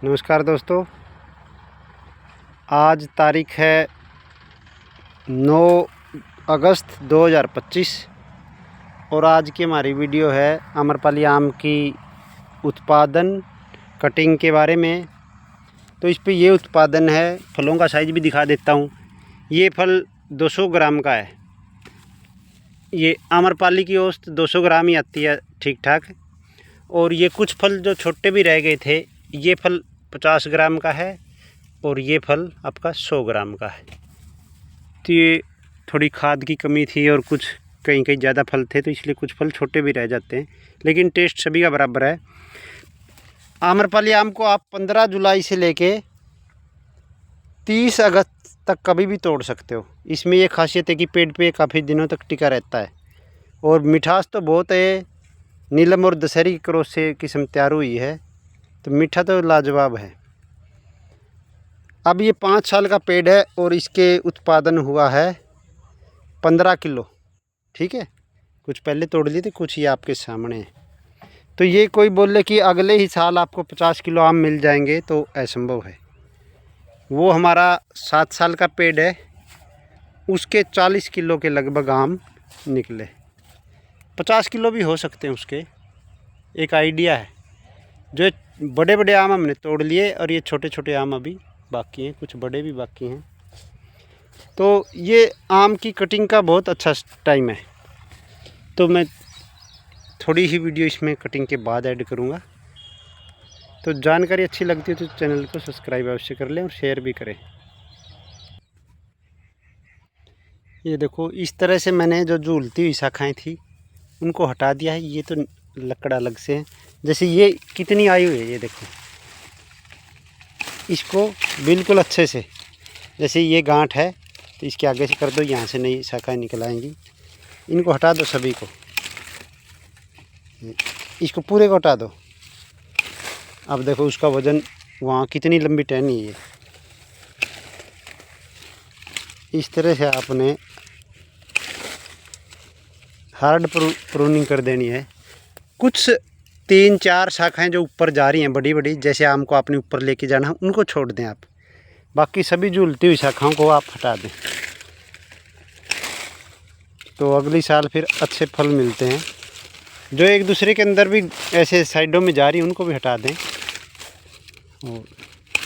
नमस्कार दोस्तों, आज तारीख है 9 अगस्त 2025 और आज की हमारी वीडियो है आम्रपाली आम की उत्पादन कटिंग के बारे में। तो इस पे ये उत्पादन है, फलों का साइज़ भी दिखा देता हूँ। ये फल 200 ग्राम का है। ये आम्रपाली की औसत 200 ग्राम ही आती है ठीक ठाक। और ये कुछ फल जो छोटे भी रह गए थे, ये फल 50 ग्राम का है और ये फल आपका 100 ग्राम का है। तो ये थोड़ी खाद की कमी थी और कुछ कहीं कहीं ज़्यादा फल थे, तो इसलिए कुछ फल छोटे भी रह जाते हैं, लेकिन टेस्ट सभी का बराबर है। आम्रपाली आम को आप 15 जुलाई से लेके 30 अगस्त तक कभी भी तोड़ सकते हो। इसमें ये खासियत है कि पेड़ पे काफ़ी दिनों तक टिका रहता है और मिठास तो बहुत है। नीलम और दशहरी क्रॉस से किस्म तैयार हुई है, तो मीठा तो लाजवाब है। अब ये 5 साल का पेड़ है और इसके उत्पादन हुआ है 15 किलो। ठीक है, कुछ पहले तोड़ लिए थे, कुछ ये आपके सामने है। तो ये कोई बोले कि अगले ही साल आपको 50 किलो आम मिल जाएंगे, तो असंभव है। वो हमारा 7 साल का पेड़ है, उसके 40 किलो के लगभग आम निकले। 50 किलो भी हो सकते हैं उसके, एक आइडिया है। जो बड़े बड़े आम हमने तोड़ लिए और ये छोटे छोटे आम अभी बाकी हैं, कुछ बड़े भी बाकी हैं। तो ये आम की कटिंग का बहुत अच्छा टाइम है। तो मैं थोड़ी ही वीडियो इसमें कटिंग के बाद ऐड करूँगा। तो जानकारी अच्छी लगती है तो चैनल को सब्सक्राइब अवश्य कर लें और शेयर भी करें। ये देखो, इस तरह से मैंने जो झूलती हुई शाखाएँ थी उनको हटा दिया है। ये तो लकड़ अलग से है। जैसे ये कितनी आई हुई है, ये देखो, इसको बिल्कुल अच्छे से, जैसे ये गांठ है तो इसके आगे से कर दो, यहाँ से नई शाखाएं निकल आएंगी। इनको हटा दो सभी को, इसको पूरे को हटा दो। अब देखो उसका वज़न, वहाँ कितनी लंबी टहनी है। इस तरह से आपने हार्ड प्रूनिंग कर देनी है। कुछ 3-4 शाखाएं जो ऊपर जा रही हैं बड़ी बड़ी, जैसे आम को आपने ऊपर लेके जाना है, उनको छोड़ दें आप। बाकी सभी झूलती हुई शाखाओं को आप हटा दें, तो अगली साल फिर अच्छे फल मिलते हैं। जो एक दूसरे के अंदर भी ऐसे साइडों में जा रही हैं उनको भी हटा दें। और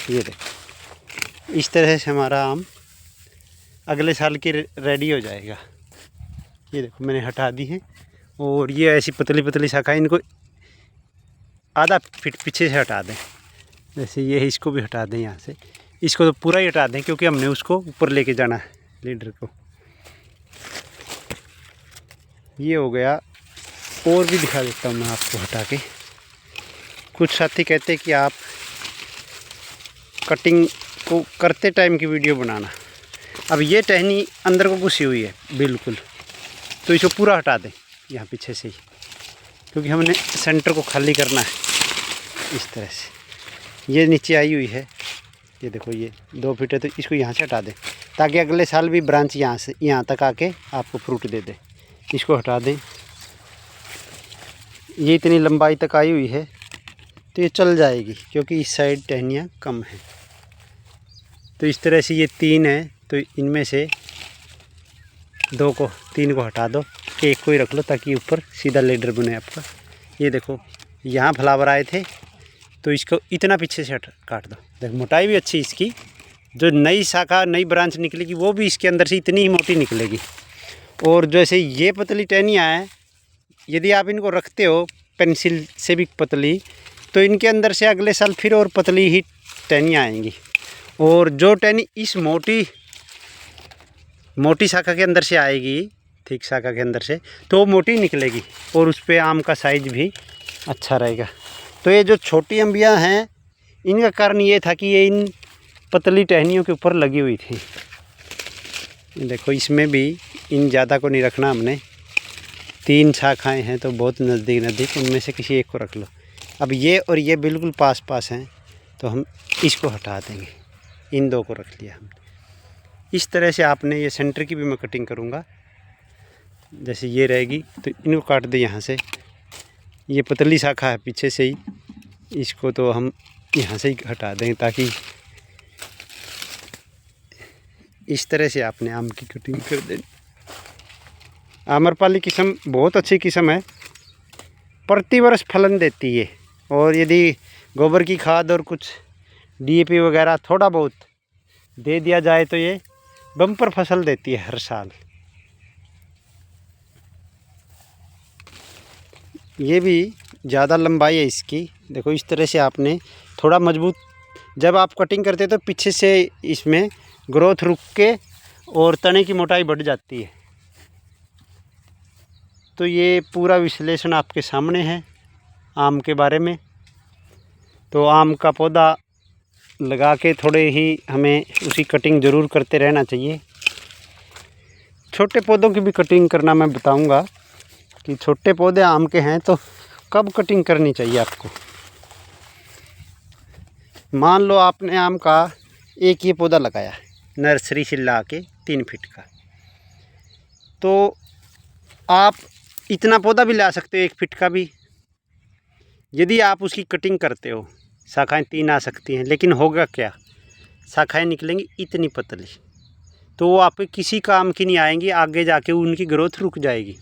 ये देखो, इस तरह से हमारा आम अगले साल की रेडी हो जाएगा। ये देखो मैंने हटा दी है। और ये ऐसी पतली पतली शाखाएं, इनको आधा फीट पीछे से हटा दें। जैसे ये है, इसको भी हटा दें यहाँ से। इसको तो पूरा ही हटा दें क्योंकि हमने उसको ऊपर लेके जाना है, लीडर को। ये हो गया। और भी दिखा देता हूँ मैं आपको हटा के। कुछ साथी कहते हैं कि आप कटिंग को करते टाइम की वीडियो बनाना। अब ये टहनी अंदर को घुसी हुई है बिल्कुल, तो इसको पूरा हटा दें यहाँ पीछे से ही, क्योंकि हमने सेंटर को खाली करना है। इस तरह से ये नीचे आई हुई है, ये देखो ये 2 फीट है, तो इसको यहाँ से हटा दें ताकि अगले साल भी ब्रांच यहाँ से यहाँ तक आके आपको फ्रूट दे दे। इसको हटा दें। ये इतनी लंबाई तक आई हुई है तो ये चल जाएगी, क्योंकि इस साइड टहनियाँ कम हैं। तो इस तरह से ये 3 है, तो इनमें से 2 को 3 को हटा दो, एक को ही रख लो ताकि ऊपर सीधा लेडर बने आपका। ये देखो यहाँ फ्लावर आए थे, तो इसको इतना पीछे से काट दो। देखो मोटाई भी अच्छी इसकी, जो नई शाखा नई ब्रांच निकलेगी वो भी इसके अंदर से इतनी ही मोटी निकलेगी। और जैसे ये पतली टहनियाँ हैं, यदि आप इनको रखते हो पेंसिल से भी पतली, तो इनके अंदर से अगले साल फिर और पतली ही टहनियाँ आएंगी। और जो टहनी इस मोटी शाखा के अंदर से आएगी, थिक शाखा के अंदर से, तो वो मोटी निकलेगी और उस पर आम का साइज भी अच्छा रहेगा। तो ये जो छोटी अंबियाँ हैं, इनका कारण ये था कि ये इन पतली टहनियों के ऊपर लगी हुई थी। देखो इसमें भी इन ज़्यादा को नहीं रखना हमने। 3 शाखाएं हैं तो बहुत नज़दीक नज़दीक, उनमें से किसी एक को रख लो। अब ये और ये बिल्कुल पास पास हैं, तो हम इसको हटा देंगे। इन 2 को रख लिया हमने। इस तरह से आपने, ये सेंटर की भी मैं कटिंग करूँगा। जैसे ये रहेगी तो इनको काट दे यहाँ से। ये पतली शाखा है पीछे से ही, इसको तो हम यहाँ से ही हटा दें, ताकि इस तरह से आपने आम की कटिंग कर देनी। आम्रपाली किस्म बहुत अच्छी किस्म है, प्रतिवर्ष फलन देती है। और यदि गोबर की खाद और कुछ DAP वगैरह थोड़ा बहुत दे दिया जाए तो ये बम्पर फसल देती है हर साल। ये भी ज़्यादा लंबाई है इसकी, देखो इस तरह से आपने थोड़ा मजबूत, जब आप कटिंग करते हैं तो पीछे से इसमें ग्रोथ रुक के और तने की मोटाई बढ़ जाती है। तो ये पूरा विश्लेषण आपके सामने है आम के बारे में। तो आम का पौधा लगा के थोड़े ही हमें उसकी कटिंग ज़रूर करते रहना चाहिए। छोटे पौधों की भी कटिंग करना मैं बताऊंगा कि छोटे पौधे आम के हैं तो कब कटिंग करनी चाहिए आपको। मान लो आपने आम का एक ये पौधा लगाया नर्सरी से ला के 3 फीट का, तो आप इतना पौधा भी ला सकते हो 1 फीट का भी। यदि आप उसकी कटिंग करते हो, शाखाएं 3 आ सकती हैं, लेकिन होगा क्या, शाखाएं निकलेंगी इतनी पतली, तो वो आपके किसी काम की नहीं आएंगी, आगे जाके उनकी ग्रोथ रुक जाएगी।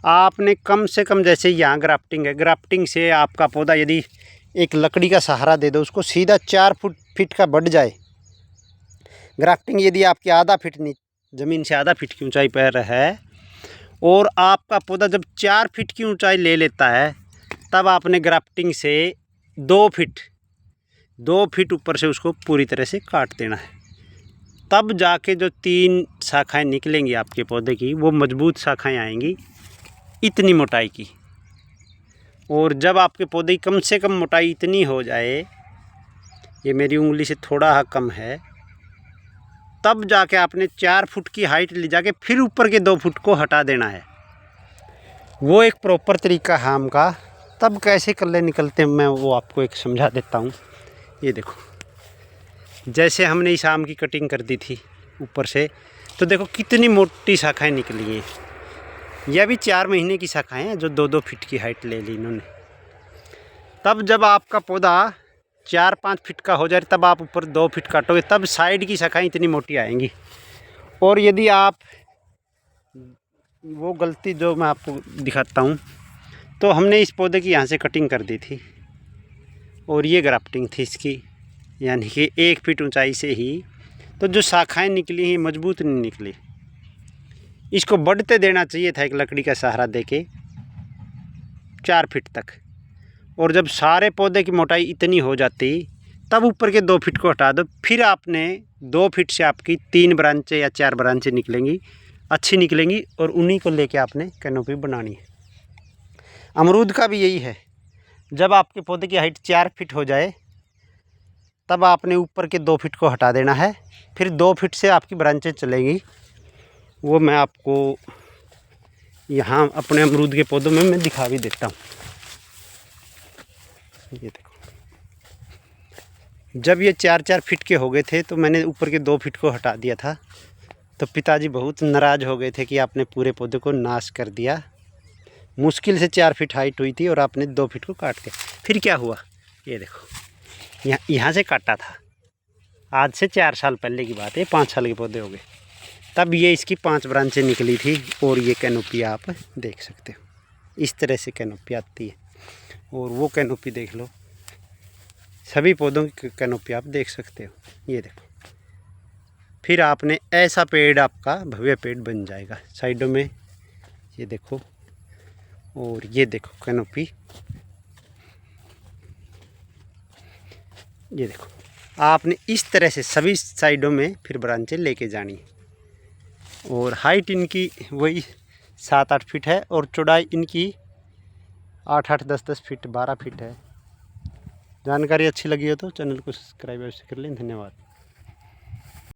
आपने कम से कम, जैसे यहाँ ग्राफ्टिंग है, ग्राफ्टिंग से आपका पौधा यदि एक लकड़ी का सहारा दे दो, उसको सीधा 4 फीट का बढ़ जाए। ग्राफ्टिंग यदि आपकी आधा फीट ज़मीन से आधा फीट की ऊंचाई पर है और आपका पौधा जब 4 फीट की ऊंचाई ले लेता है, तब आपने ग्राफ्टिंग से 2 फीट ऊपर से उसको पूरी तरह से काट देना है। तब जाके जो 3 शाखाएं निकलेंगी आपके पौधे की, वो मजबूत शाखाएं आएंगी इतनी मोटाई की। और जब आपके पौधे की कम से कम मोटाई इतनी हो जाए, ये मेरी उंगली से थोड़ा कम है, तब जाके आपने 4 फुट की हाइट ले जाके फिर ऊपर के 2 फुट को हटा देना है। वो एक प्रॉपर तरीका है आम का। तब कैसे कल्ले निकलते हैं मैं वो आपको एक समझा देता हूँ। ये देखो, जैसे हमने इस आम की कटिंग कर दी थी ऊपर से, तो देखो कितनी मोटी शाखाएं निकली हैं। यह भी 4 महीने की शाखाएं हैं जो 2-2 फीट की हाइट ले ली इन्होंने। तब जब आपका पौधा 4-5 फीट का हो जाए, तब आप ऊपर 2 फीट काटोगे, तब साइड की शाखाएं इतनी मोटी आएंगी। और यदि आप, वो गलती जो मैं आपको दिखाता हूँ, तो हमने इस पौधे की यहाँ से कटिंग कर दी थी और ये ग्राफ्टिंग थी इसकी, यानी कि 1 फीट ऊंचाई से ही, तो जो शाखाएं निकली हैं मजबूत नहीं निकली। इसको बढ़ते देना चाहिए था एक लकड़ी का सहारा देके 4 फीट तक। और जब सारे पौधे की मोटाई इतनी हो जाती, तब ऊपर के 2 फीट को हटा दो। फिर आपने 2 फीट से आपकी 3 ब्रांचें या 4 ब्रांचें निकलेंगी, अच्छी निकलेंगी, और उन्हीं को लेके आपने कैनोपी बनानी है। अमरूद का भी यही है, जब आपके पौधे की हाइट 4 फीट हो जाए, तब आपने ऊपर के 2 फीट को हटा देना है। फिर 2 फीट से आपकी ब्रांचें चलेंगी। वो मैं आपको यहाँ अपने अमरूद के पौधों में मैं दिखा भी देता हूँ। ये देखो, जब ये 4-4 फीट के हो गए थे, तो मैंने ऊपर के 2 फीट को हटा दिया था। तो पिताजी बहुत नाराज़ हो गए थे कि आपने पूरे पौधे को नाश कर दिया। मुश्किल से 4 फीट हाइट हुई थी और आपने 2 फीट को काट दिया। फिर क्या हुआ, ये देखो, यहाँ से काटा था, आज से 4 साल पहले की बात है, 5 साल के पौधे हो गए, तब ये इसकी 5 ब्रांचें निकली थी। और ये कैनोपी आप देख सकते हो, इस तरह से कैनोपी आती है। और वो कैनोपी देख लो, सभी पौधों की कैनोपी आप देख सकते हो। ये देखो, फिर आपने ऐसा पेड़, आपका भव्य पेड़ बन जाएगा। साइडों में ये देखो, और ये देखो कैनोपी, ये देखो, आपने इस तरह से सभी साइडों में फिर ब्रांचें लेके जानी है। और हाइट इनकी वही 7-8 फीट है, और चौड़ाई इनकी 8-8, 10-10 फीट, 12 फीट है। जानकारी अच्छी लगी हो तो चैनल को सब्सक्राइब अवश्य कर लें। धन्यवाद।